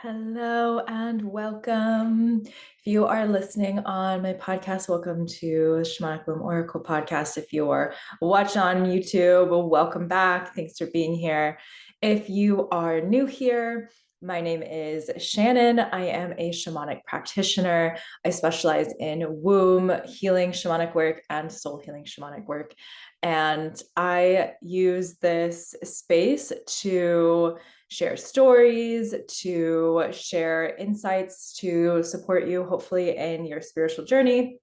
Hello and welcome. If you are listening on my podcast, welcome to Shamanic Womb Oracle Podcast. If you are watching on YouTube, welcome back. Thanks for being here. If you are new here, my name is Shannon. I am a shamanic practitioner. I specialize in womb healing shamanic work and soul healing shamanic work. And I use this space to share stories, to share insights to support you, hopefully, in your spiritual journey,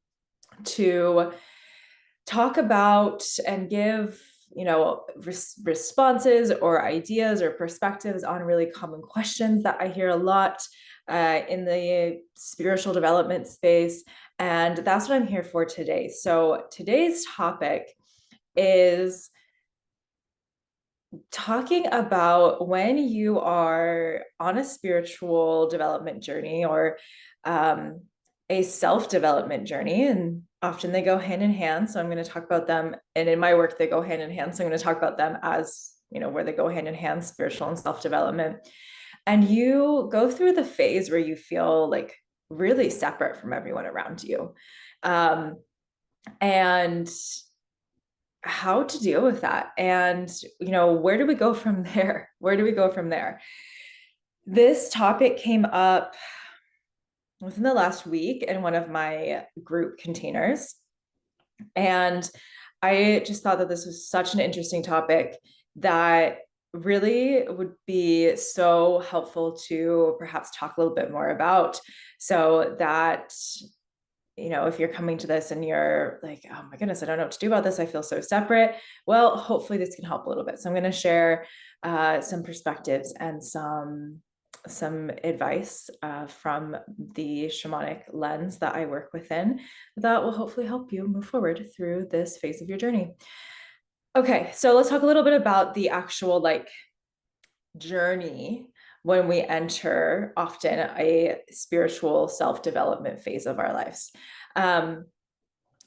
to talk about and give responses or ideas or perspectives on really common questions that I hear a lot in the spiritual development space. And that's what I'm here for today. So today's topic is talking about when you are on a spiritual development journey or a self-development journey, and often they go hand in hand. So I'm going to talk about them, and in my work they go hand in hand. So I'm going to talk about them as, where they go hand in hand, spiritual and self-development. And you go through the phase where you feel like really separate from everyone around you. And how to deal with that, and where do we go from there? This topic came up within the last week in one of my group containers, and I just thought that this was such an interesting topic that really would be so helpful to perhaps talk a little bit more about, so that if you're coming to this and you're like, oh my goodness, I don't know what to do about this, I feel so separate. Well, hopefully this can help a little bit. So I'm going to share some perspectives and some advice from the shamanic lens that I work within that will hopefully help you move forward through this phase of your journey. Okay, so let's talk a little bit about the actual journey when we enter often a spiritual self-development phase of our lives.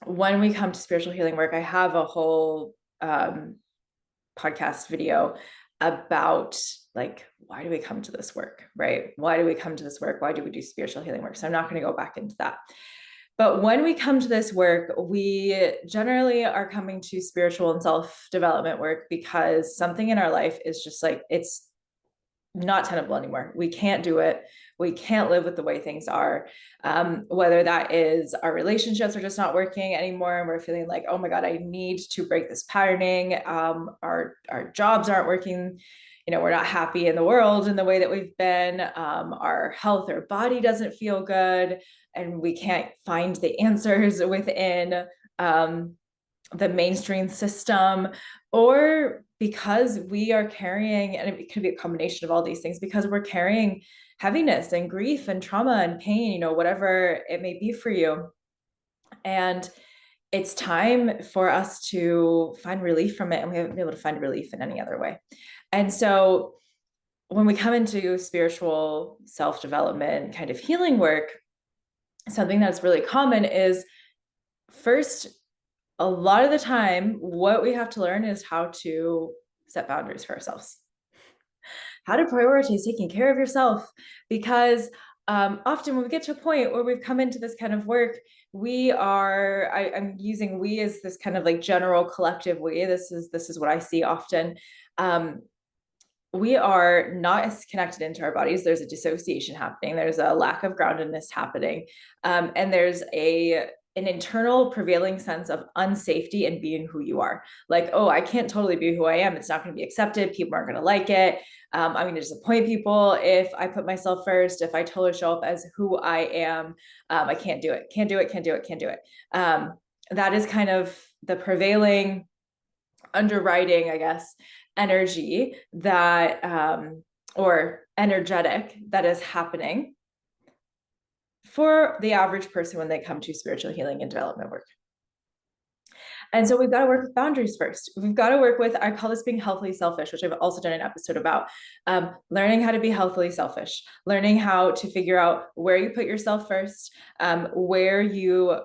When we come to spiritual healing work, I have a whole podcast video about why do we come to this work, right? Why do we come to this work? Why do we do spiritual healing work? So I'm not going to go back into that. But when we come to this work, we generally are coming to spiritual and self-development work because something in our life is just it's not tenable anymore. We can't do it. We can't live with the way things are. Whether that is our relationships are just not working anymore, and we're feeling like, oh my God, I need to break this patterning. Our jobs aren't working. We're not happy in the world in the way that we've been. Our health, our body doesn't feel good, and we can't find the answers within the mainstream system, or because we are carrying, and it could be a combination of all these things, because we're carrying heaviness and grief and trauma and pain, whatever it may be for you. And it's time for us to find relief from it, and we haven't been able to find relief in any other way. And so when we come into spiritual self-development kind of healing work, something that's really common is, first, a lot of the time, what we have to learn is how to set boundaries for ourselves, how to prioritize taking care of yourself. Because often when we get to a point where we've come into this kind of work, I'm using we as this kind of general collective we. This is what I see often. We are not as connected into our bodies. There's a dissociation happening. There's a lack of groundedness happening. And there's an internal prevailing sense of unsafety in being who you are. I can't totally be who I am. It's not going to be accepted. People aren't going to like it. I'm going to disappoint people if I put myself first, if I totally show up as who I am. I can't do it. Can't do it. That is kind of the prevailing underwriting, I guess, energy that, or energetic that is happening for the average person when they come to spiritual healing and development work. And so we've got to work with boundaries first. We've got to work with, I call this being healthily selfish, which I've also done an episode about, learning how to be healthily selfish, learning how to figure out where you put yourself first, where you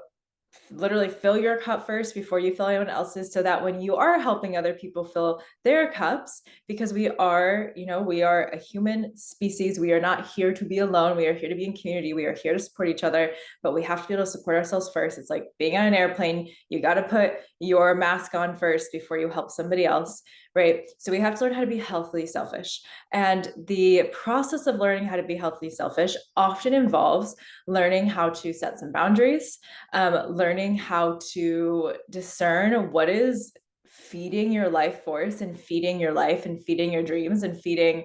literally fill your cup first before you fill anyone else's, so that when you are helping other people fill their cups, because we are, we are a human species, we are not here to be alone, we are here to be in community, we are here to support each other, but we have to be able to support ourselves first. It's like being on an airplane, you got to put your mask on first before you help somebody else, right? So we have to learn how to be healthily selfish, and the process of learning how to be healthily selfish often involves learning how to set some boundaries, learning how to discern what is feeding your life force and feeding your life and feeding your dreams and feeding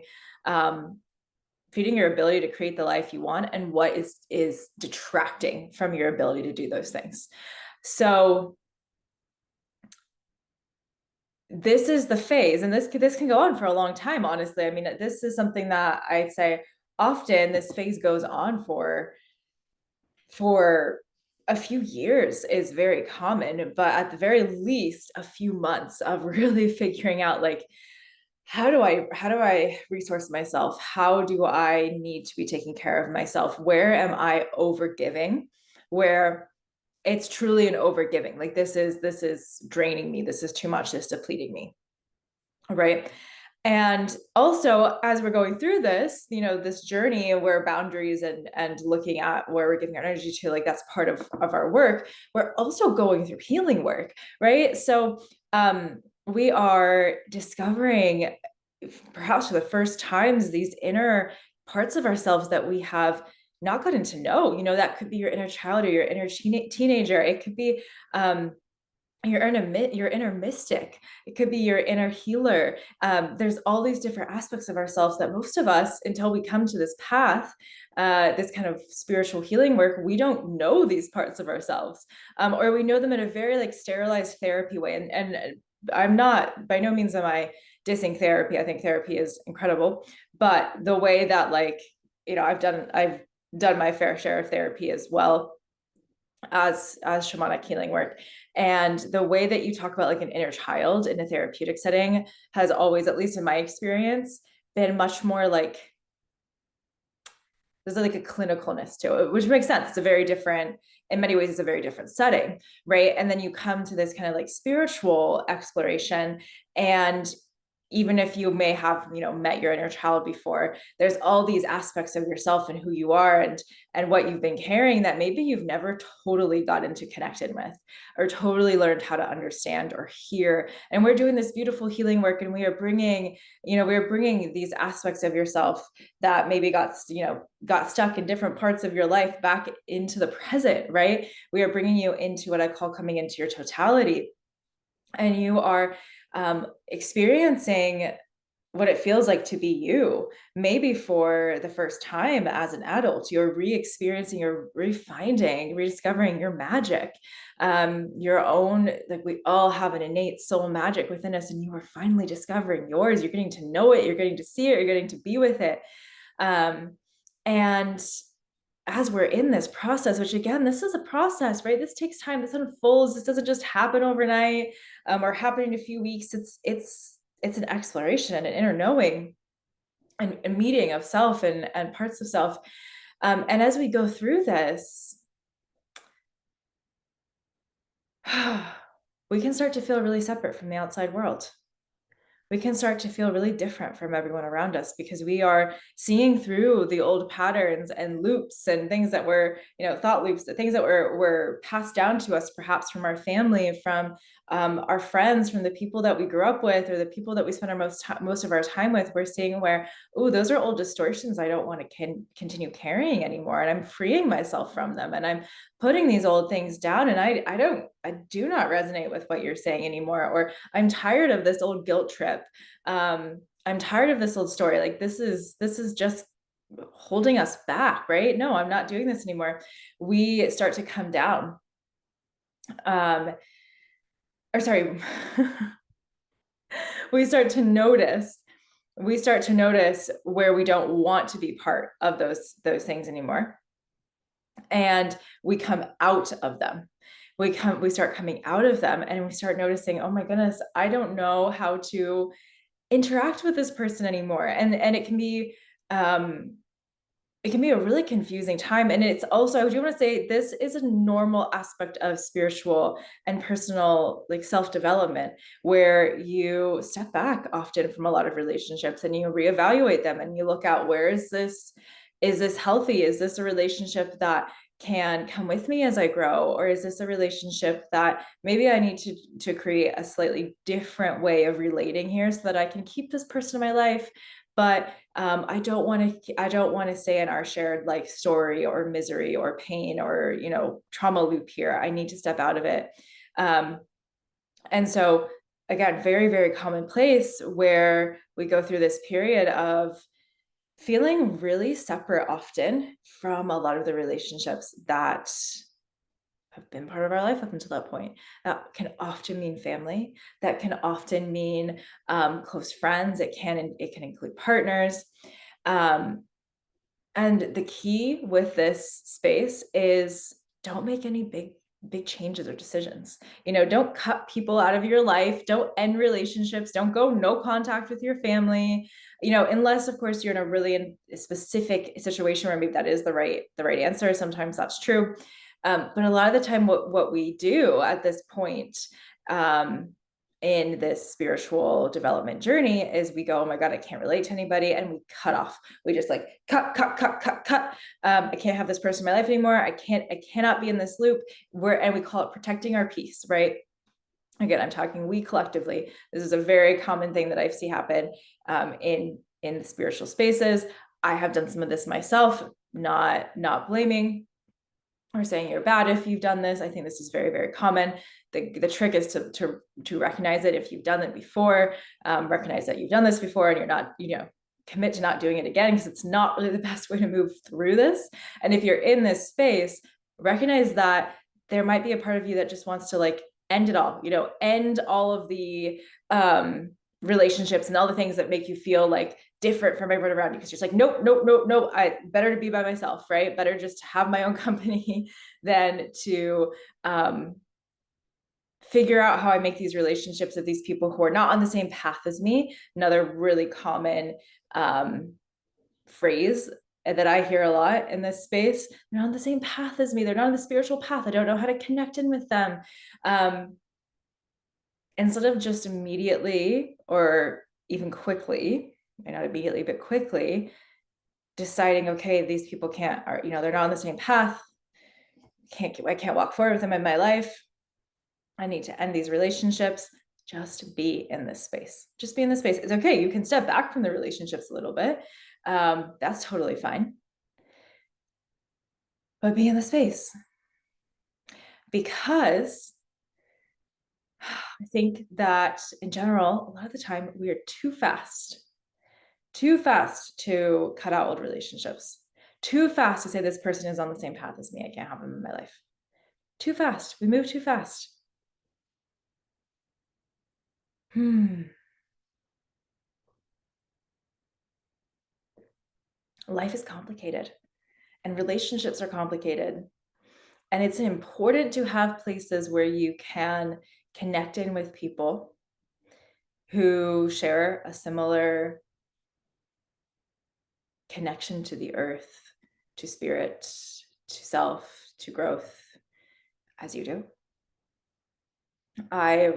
your ability to create the life you want, and what is detracting from your ability to do those things. So this is the phase, and this can go on for a long time, honestly. I mean, this is something that I'd say often this phase goes on for a few years is very common, but at the very least a few months of really figuring out, like, how do I resource myself? How do I need to be taking care of myself? Where am I overgiving? Where it's truly an overgiving. Like, this is draining me. This is too much. This is depleting me. Right. And also, as we're going through this, this journey where boundaries and looking at where we're giving our energy to, like, that's part of our work. We're also going through healing work, right? So we are discovering, perhaps for the first times, these inner parts of ourselves that we have not gotten to know. That could be your inner child or your inner teenager. It could be your inner mystic. It could be your inner healer. There's all these different aspects of ourselves that most of us, until we come to this path, this kind of spiritual healing work, we don't know these parts of ourselves, or we know them in a very, like, sterilized therapy way. And I'm not, by no means am I dissing therapy. I think therapy is incredible, but the way that, like, I've done my fair share of therapy as well as shamanic healing work. And the way that you talk about, like, an inner child in a therapeutic setting has always, at least in my experience, been much more like, there's like a clinicalness to it, which makes sense. It's a very different, in many ways, it's a very different setting, right? And then you come to this kind of like spiritual exploration, and even if you may have, met your inner child before, there's all these aspects of yourself and who you are and what you've been carrying that maybe you've never totally got into connected with, or totally learned how to understand or hear. And we're doing this beautiful healing work, and we are bringing these aspects of yourself that maybe got stuck in different parts of your life back into the present, right? We are bringing you into what I call coming into your totality, and you are experiencing what it feels like to be you, maybe for the first time as an adult. You're re-experiencing, you're refinding, rediscovering your magic, your own, like, we all have an innate soul magic within us, and you are finally discovering yours. You're getting to know it, you're getting to see it, you're getting to be with it. And as we're in this process, which, again, this is a process, right? This takes time. This unfolds. This doesn't just happen overnight, or happen in a few weeks. It's an exploration and an inner knowing and a meeting of self and parts of self. And as we go through this, we can start to feel really separate from the outside world. We can start to feel really different from everyone around us, because we are seeing through the old patterns and loops and things that were, thought loops, the things that were passed down to us, perhaps from our family, from our friends, from the people that we grew up with, or the people that we spend our most of our time with. We're seeing where, oh, those are old distortions I don't want to continue carrying anymore, and I'm freeing myself from them, and I'm putting these old things down, and I do not resonate with what you're saying anymore, or I'm tired of this old guilt trip. I'm tired of this old story. Like, this is just holding us back, right? No, I'm not doing this anymore. We start to come down. Or sorry, we start to notice where we don't want to be part of those things anymore. And we come out of them. We start coming out of them, and we start noticing, oh my goodness, I don't know how to interact with this person anymore. And it can be it can be a really confusing time. And it's also, I do want to say, this is a normal aspect of spiritual and personal, like, self-development, where you step back often from a lot of relationships and you reevaluate them and you look at, where is this healthy? Is this a relationship that can come with me as I grow? Or is this a relationship that maybe I need to create a slightly different way of relating here so that I can keep this person in my life, but I don't want to stay in our shared, like, story or misery or pain or, trauma loop here. I need to step out of it. Um, and so, again, very, very commonplace where we go through this period of feeling really separate often from a lot of the relationships that have been part of our life up until that point. That can often mean family. That can often mean close friends. It can include partners. Um, and the key with this space is, don't make any big changes or decisions. Don't cut people out of your life, don't end relationships, don't go no contact with your family, unless of course you're in a really specific situation where maybe that is the right answer. Sometimes that's true. But a lot of the time what we do at this point, um, in this spiritual development journey, is we go, oh my God, I can't relate to anybody. And we cut off. We just, like, cut. I can't have this person in my life anymore. I cannot be in this loop, and we call it protecting our peace, right? Again, I'm talking we collectively. This is a very common thing that I see happen in the spiritual spaces. I have done some of this myself, not blaming or saying you're bad if you've done this. I think this is very, very common. The trick is to recognize it if you've done it before, recognize that you've done this before and you're not, commit to not doing it again, because it's not really the best way to move through this. And if you're in this space, recognize that there might be a part of you that just wants to, like, end it all, end all of the relationships and all the things that make you feel like different from everyone around you, because you're just like, nope, I better to be by myself, right? Better just to have my own company than to figure out how I make these relationships with these people who are not on the same path as me. Another really common phrase that I hear a lot in this space: they're not on the same path as me, they're not on the spiritual path, I don't know how to connect in with them. Instead of just immediately, or even quickly, not immediately, but quickly, deciding, okay, these people they're not on the same path. I can't walk forward with them in my life. I need to end these relationships. Just be in this space. Just be in this space. It's okay. You can step back from the relationships a little bit. That's totally fine. But be in the space. Because I think that in general, a lot of the time we are too fast to cut out old relationships, too fast to say this person is on the same path as me, I can't have them in my life. Too fast. We move too fast. Life is complicated and relationships are complicated. And it's important to have places where you can connect in with people who share a similar connection to the earth, to spirit, to self, to growth as you do. I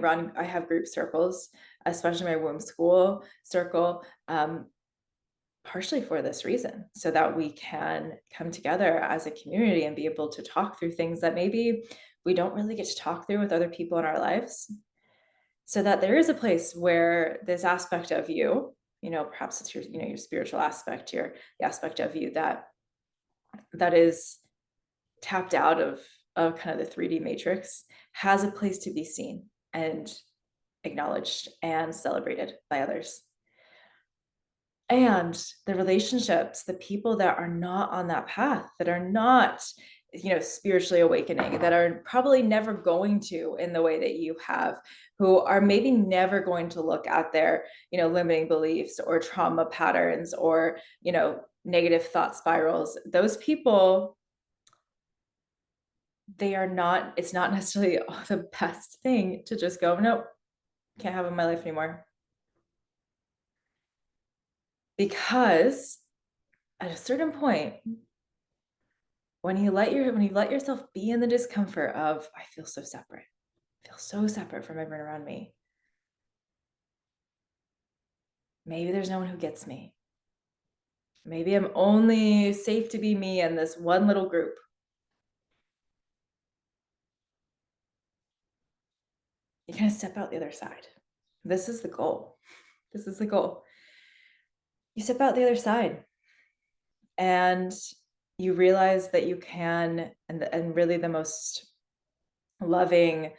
have group circles, especially my womb school circle, partially for this reason, so that we can come together as a community and be able to talk through things that maybe we don't really get to talk through with other people in our lives, so that there is a place where this aspect of you, perhaps it's your spiritual aspect, the aspect of you that is tapped out of kind of the 3D matrix, has a place to be seen and acknowledged and celebrated by others. And the relationships, the people that are not on that path, that are not, spiritually awakening, that are probably never going to in the way that you have, who are maybe never going to look at their, limiting beliefs or trauma patterns or, negative thought spirals. Those people, it's not necessarily the best thing to just go, nope, can't have in my life anymore. Because at a certain point, when you let yourself be in the discomfort of, I feel so separate, I feel so separate from everyone around me. Maybe there's no one who gets me. Maybe I'm only safe to be me in this one little group. You kind of step out the other side. This is the goal. This is the goal. You step out the other side and you realize that you can, and really the most loving, if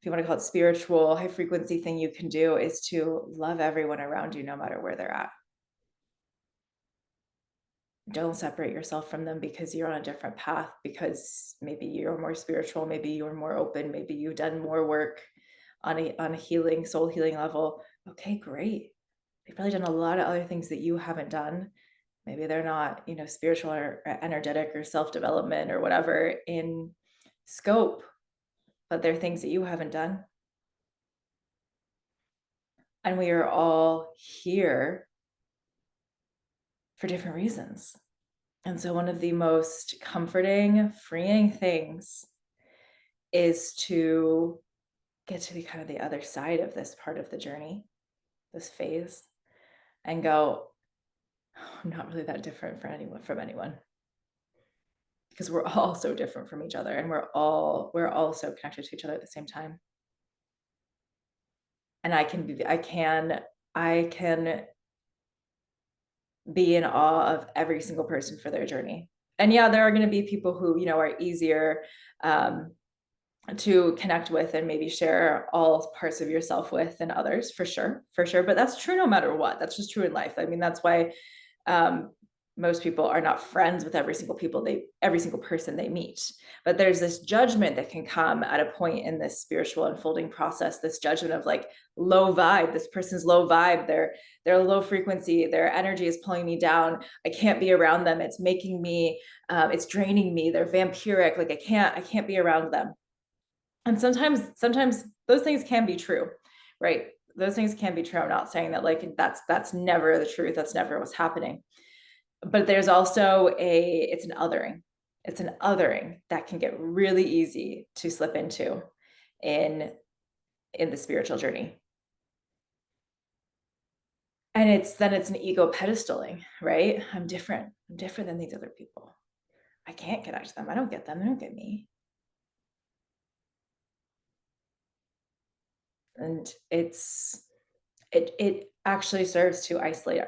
you want to call it spiritual, high frequency thing you can do is to love everyone around you no matter where they're at. Don't separate yourself from them because you're on a different path, because maybe you're more spiritual, maybe you're more open, maybe you've done more work on a healing, soul healing level. Okay, great. They've probably done a lot of other things that you haven't done. Maybe they're not, spiritual or energetic or self-development or whatever in scope, but they're things that you haven't done. And we are all here for different reasons. And so one of the most comforting, freeing things is to get to the kind of the other side of this part of the journey, this phase, and go, oh, I'm not really that different from anyone. Because we're all so different from each other, and we're all so connected to each other at the same time. And I can be in awe of every single person for their journey. And yeah, there are going to be people who, are easier to connect with and maybe share all parts of yourself with than others, for sure. But that's true no matter what. That's just true in life. I mean, that's why most people are not friends with every single person they meet. But there's this judgment that can come at a point in this spiritual unfolding process, this judgment of like low vibe. This person's low vibe, they're low frequency, their energy is pulling me down. I can't be around them. It's making me, it's draining me. They're vampiric. Like I can't be around them. And sometimes those things can be true, right? Those things can be true. I'm not saying that like that's never the truth. That's never what's happening. But there's also it's an othering. It's an othering that can get really easy to slip into in the spiritual journey. And it's an ego pedestaling, right? I'm different than these other people. I can't connect to them. I don't get them. They don't get me. And it actually serves to isolate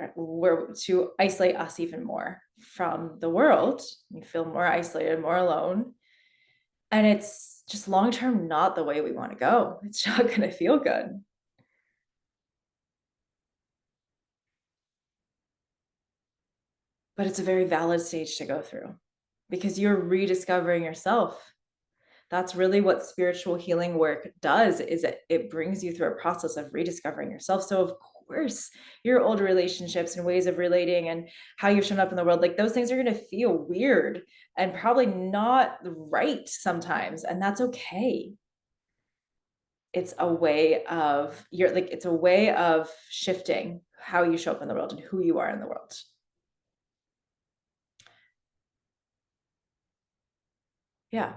us even more from the world. You feel more isolated, more alone. And it's just long-term not the way we want to go. It's not going to feel good. But it's a very valid stage to go through because you're rediscovering yourself. That's really what spiritual healing work does, is it brings you through a process of rediscovering yourself. So of course, your old relationships and ways of relating and how you've shown up in the world, like those things are going to feel weird and probably not right sometimes. And that's okay. It's a way of shifting how you show up in the world and who you are in the world. Yeah.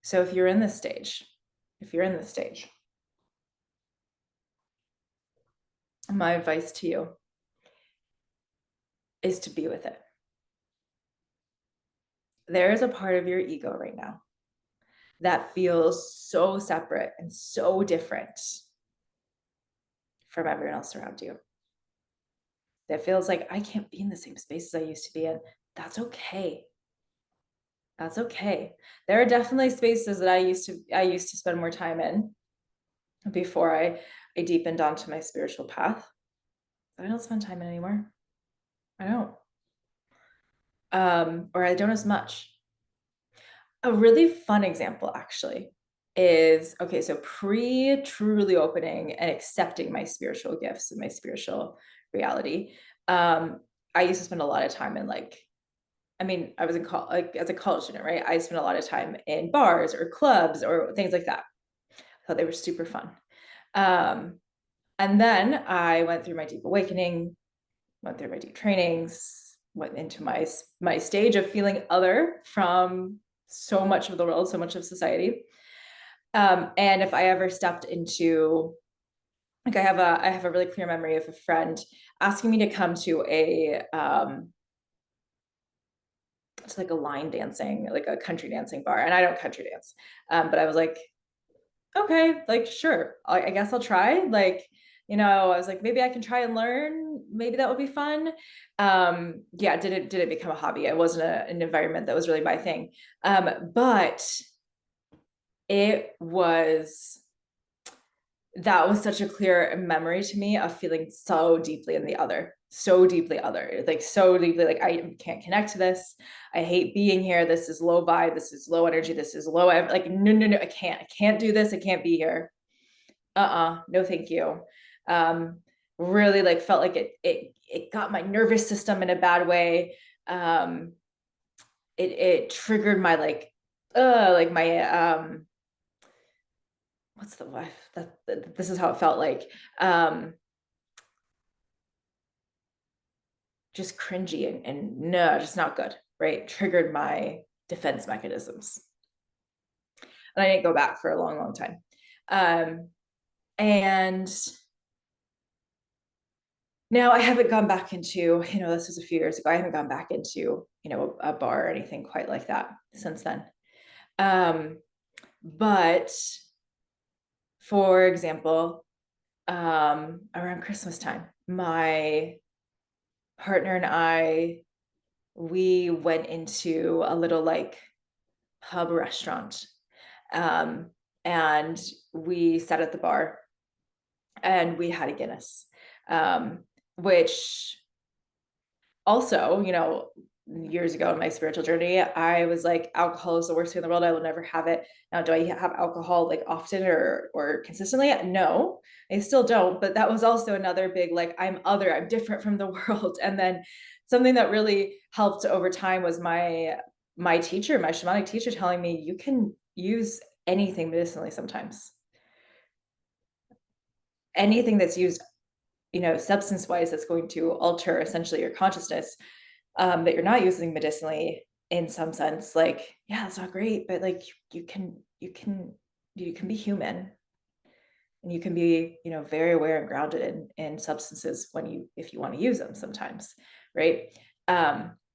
So if you're in this stage, my advice to you is to be with it. There is a part of your ego right now that feels so separate and so different from everyone else around you. That feels like I can't be in the same space as I used to be in. That's okay. That's okay. There are definitely spaces that I used to spend more time in before I deepened onto my spiritual path. I don't spend time in anymore. I don't. Or I don't as much. A really fun example actually is, okay, so pre truly opening and accepting my spiritual gifts and my spiritual reality, I used to spend a lot of time in I was in as a college student, right? I spent a lot of time in bars or clubs or things like that. Thought they were super fun. Um, and then I went through my deep awakening, went through my deep trainings, went into my stage of feeling other from so much of the world, so much of society. And if I ever stepped into, like, I have a really clear memory of a friend asking me to come to like a line dancing, like a country dancing bar, and I don't country dance, but I was like, okay, like sure, I guess I'll try. Like, I was like, maybe I can try and learn. Maybe that would be fun. Yeah, did it become a hobby? It wasn't an environment that was really my thing, but it was that was such a clear memory to me of feeling so deeply in the other, so deeply other, like so deeply like I can't connect to this. I hate being here. This is low vibe. This is low energy. This is low. Like, no, I can't do this. I can't be here. No, thank you. Um, really like felt like it got my nervous system in a bad way. It triggered my like my what's the what that this is how it felt like. Just cringy and no, just not good, right? Triggered my defense mechanisms. And I didn't go back for a long, long time. And now I haven't gone back into, this was a few years ago. I haven't gone back into, a bar or anything quite like that since then. But for example, around Christmas time, my partner and we went into a little like pub restaurant. And we sat at the bar and we had a Guinness, which also, years ago in my spiritual journey, I was like, alcohol is the worst thing in the world. I will never have it. Now, do I have alcohol like often or consistently? No, I still don't. But that was also another big, like, I'm other, I'm different from the world. And then something that really helped over time was my teacher, my shamanic teacher, telling me you can use anything medicinally sometimes. Anything that's used, substance wise, that's going to alter essentially your consciousness, that you're not using medicinally in some sense, like, yeah, it's not great, but like you can be human, and you can be, very aware and grounded in substances if you want to use them sometimes, right?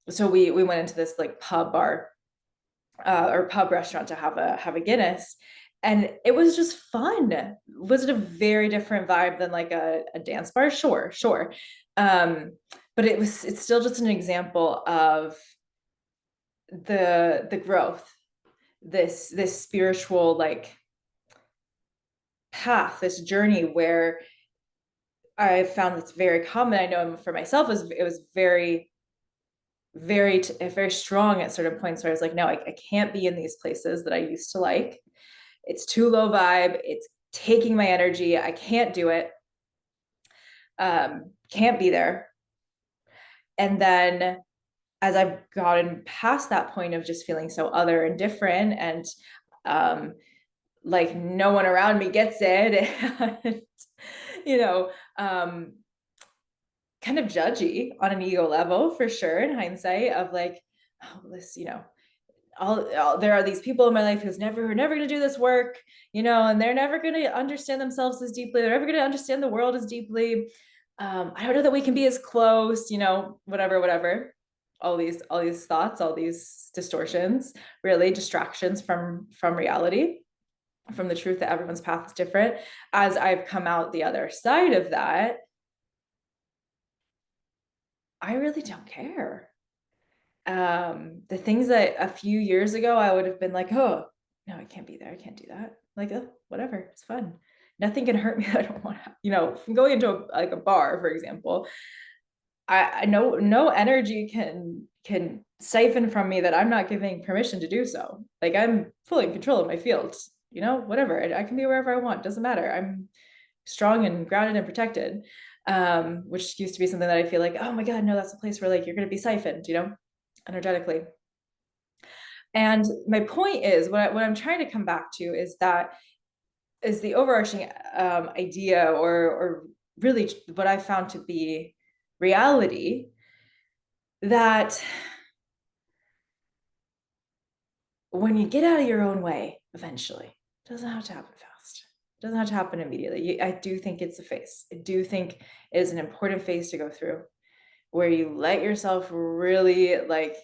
So we went into this like pub bar, or pub restaurant to have a Guinness, and it was just fun. Was it a very different vibe than like a dance bar? Sure. But it's still just an example of the growth, this spiritual like path, this journey where I found that's very common. I know for myself it was very strong at certain points where I was like, no, I can't be in these places that I used to like. It's too low vibe. It's taking my energy. I can't do it. Can't be there. And then as I've gotten past that point of just feeling so other and different, and like no one around me gets it, and you know, um, kind of judgy on an ego level for sure in hindsight of like, oh, this, there are these people in my life who are never going to do this work, and they're never going to understand themselves as deeply. They're never going to understand the world as deeply. I don't know that we can be as close, whatever. All these thoughts, all these distortions, really distractions from reality, from the truth that everyone's path is different. As I've come out the other side of that, I really don't care. The things that a few years ago I would have been like, oh no, I can't be there, I can't do that, like, oh, whatever, it's fun, nothing can hurt me. I don't want to, from going into a bar, for example, I know no energy can siphon from me that I'm not giving permission to do so. Like, I'm fully in control of my field, whatever, I can be wherever I want, doesn't matter. I'm strong and grounded and protected, which used to be something that I feel like, oh my god, no, that's a place where like you're going to be siphoned, energetically. And my point is, what I'm trying to come back to is that is the overarching idea, or really what I found to be reality, that when you get out of your own way, eventually, it doesn't have to happen fast. It doesn't have to happen immediately. I do think it's a phase. I do think it is an important phase to go through, where you let yourself really like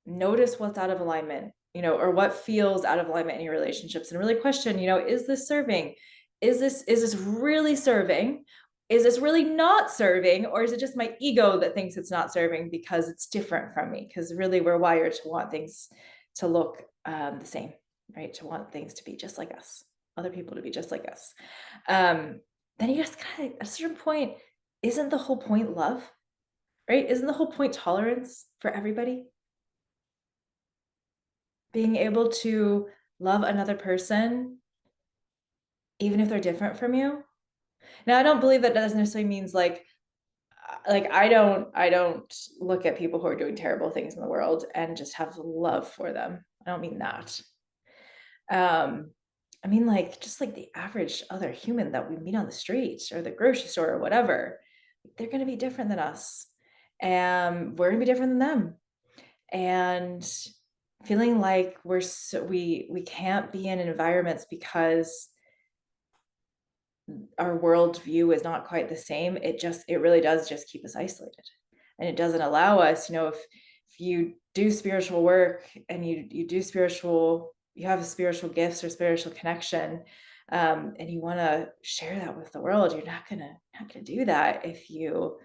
notice what's out of alignment, or what feels out of alignment in your relationships, and really question, is this serving? Is this really serving? Is this really not serving? Or is it just my ego that thinks it's not serving because it's different from me? Because really we're wired to want things to look the same, right? To want things to be just like us, other people to be just like us. Then you just kind of, at a certain point, isn't the whole point love, right? Isn't the whole point tolerance for everybody? Being able to love another person, even if they're different from you. Now, I don't believe that doesn't necessarily means I don't look at people who are doing terrible things in the world and just have love for them. I don't mean that. I mean like just like the average other human that we meet on the street or the grocery store or whatever. They're going to be different than us, and we're going to be different than them. And feeling like we can't be in environments because our worldview is not quite the same, it really does just keep us isolated, and it doesn't allow us, if you do spiritual work and you have spiritual gifts or spiritual connection, and you want to share that with the world, you're not gonna do that if you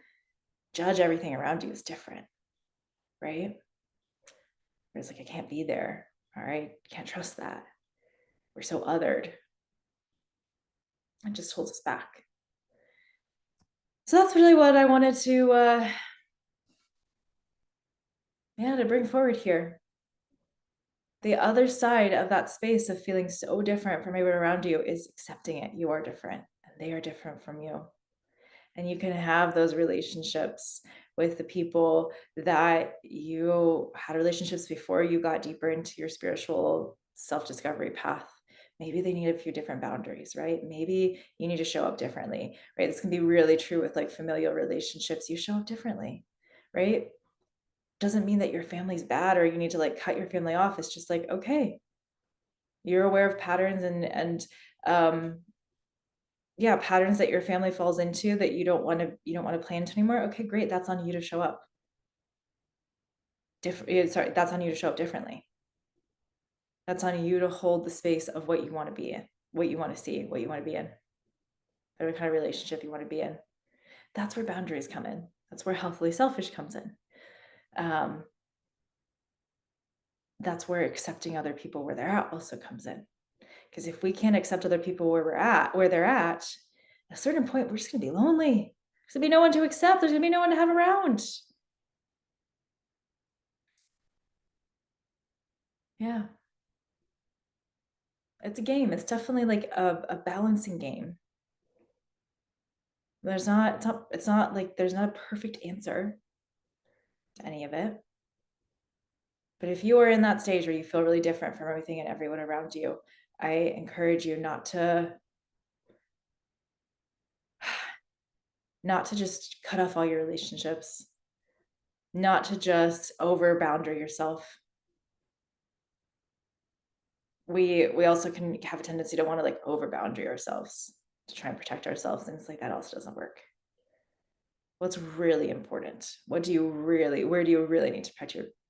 judge everything around you as different, right? It's like, I can't be there. All right, can't trust that. We're so othered. It just holds us back. So that's really what I wanted to bring forward here. The other side of that space of feeling so different from everyone around you is accepting it. You are different and they are different from you. And you can have those relationships with the people that you had relationships before you got deeper into your spiritual self-discovery path. Maybe they need a few different boundaries, right? Maybe you need to show up differently, right? This can be really true with like familial relationships. You show up differently, right? Doesn't mean that your family's bad or you need to like cut your family off. It's just like, okay, you're aware of patterns and patterns that your family falls into that you don't want to play into anymore. Okay, great. That's on you to show up that's on you to show up differently. That's on you to hold the space of what you want to be in, what you want to see, what you want to be in, what kind of relationship you want to be in. That's where boundaries come in. That's where healthily selfish comes in. That's where accepting other people where they're at also comes in. Because if we can't accept other people where they're at a certain point, we're just gonna be lonely. There's gonna be no one to accept. There's gonna be no one to have around. Yeah. It's a game. It's definitely like a balancing game. It's not like there's not a perfect answer to any of it. But if you are in that stage where you feel really different from everything and everyone around you, I encourage you not to just cut off all your relationships, not to just over boundary yourself. We also can have a tendency to want to like over boundary ourselves to try and protect ourselves, and it's like that also doesn't work. What's really important? Where do you really need to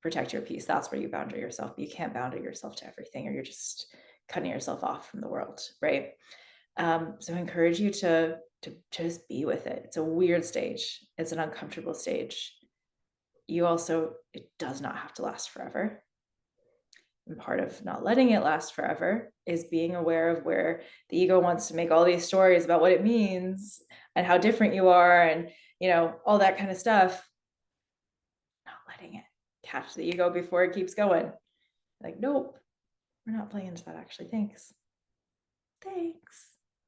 protect your peace? That's where you boundary yourself. You can't boundary yourself to everything, or you're just cutting yourself off from the world, right? So I encourage you to just be with it. It's a weird stage. It's an uncomfortable stage. It does not have to last forever. And part of not letting it last forever is being aware of where the ego wants to make all these stories about what it means and how different you are, and all that kind of stuff. Not letting it catch the ego before it keeps going. Like, nope, we're not playing into that actually. Thanks.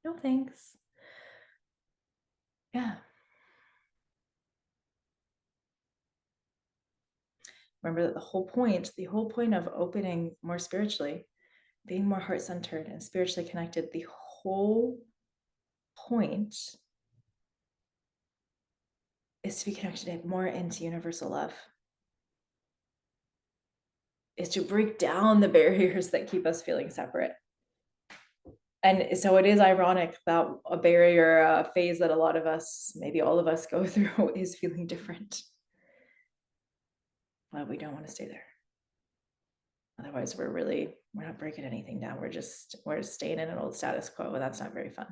No thanks. Yeah. Remember that the whole point of opening more spiritually being more heart-centered and spiritually connected, the whole point is to be connected more into universal love, is to break down the barriers that keep us feeling separate. And so it is ironic that a barrier, a phase that a lot of us, maybe all of us, go through is feeling different. Well, we don't want to stay there. Otherwise, we're not breaking anything down. We're staying in an old status quo, and that's not very fun.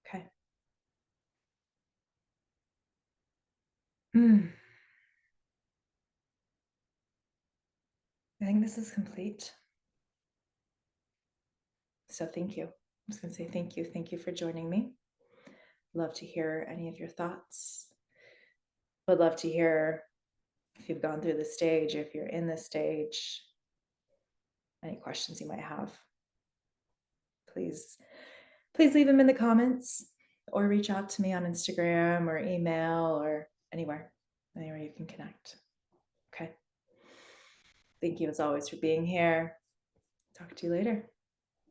Okay. I think this is complete. So thank you. I'm just going to say thank you. Thank you for joining me. Love to hear any of your thoughts. Would love to hear if you've gone through this stage, if you're in this stage, any questions you might have. Please leave them in the comments or reach out to me on Instagram or email or anywhere you can connect. Okay. Thank you as always for being here. Talk to you later.